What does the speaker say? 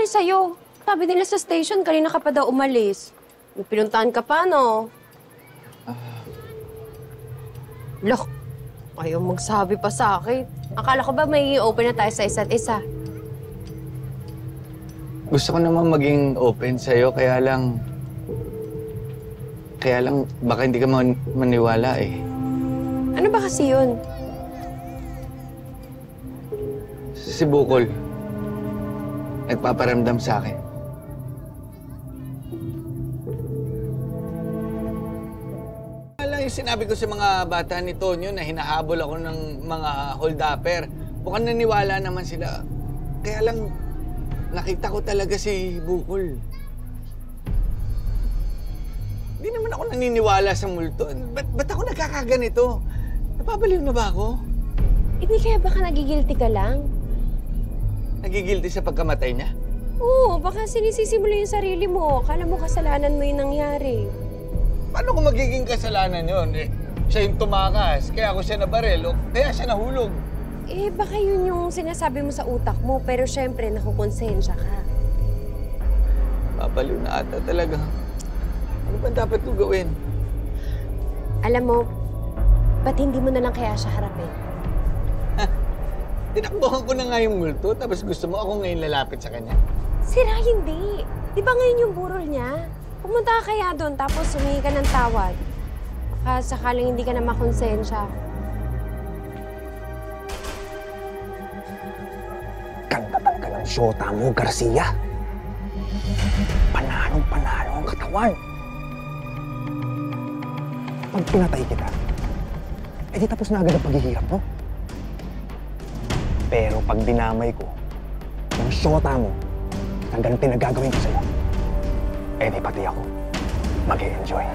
sa'yo? Sabi nila sa station, kanina ka pa daw umalis. May pinuntahan ka pa, no? Lok, ayaw magsabi pa sa akin. Akala ko ba may open na tayo sa isa't isa? Gusto ko naman maging open sa'yo, kaya lang baka hindi ka maniwala eh. Ano ba kasi yun? Si Bukol, nagpaparamdam sa akin. Lang yung sinabi ko sa mga bata ni Tonyo na hinahabol ako ng mga hold-upper. Mukhang naniwala naman sila. Kaya lang, nakita ko talaga si Bukol. Hindi naman ako naniniwala sa multo. Ba't ako nagkakaganito? Napabaliw na ba ako? Hindi kaya baka nagigilty ka lang? Nagigilty sa pagkamatay niya? Oo, baka sinisisi mo lang yung sarili mo. Akala mo kasalanan mo yung nangyari. Paano kung magiging kasalanan yun? Siya yung tumakas, kaya ako siya nabaril, o kaya siya nahulog. Baka yun yung sinasabi mo sa utak mo, pero syempre, nakukonsensya ka. Papaliw na ata talaga. Ano ba dapat ko gawin? Alam mo, ba't hindi mo na lang kaya siya harapin? Tinakbuhan ko na nga yung multo, tapos gusto mo ako ngayon lalapit sa kanya? Sira, hindi. Di ba ngayon yung burol niya? Pumunta ka kaya doon, tapos humingi ka ng tawad. Baka sakaling hindi ka na makonsensya. Ganda talaga ng syota mo, Garcia. Panalong-panalo ang katawan. Pag pinatay kita, edi tapos na agad ang paghihirap mo. Pero pag dinamay ko, yung syota mo, ang ganun pinagagawin ko sa'yo, edi pati ako mag-e-enjoy.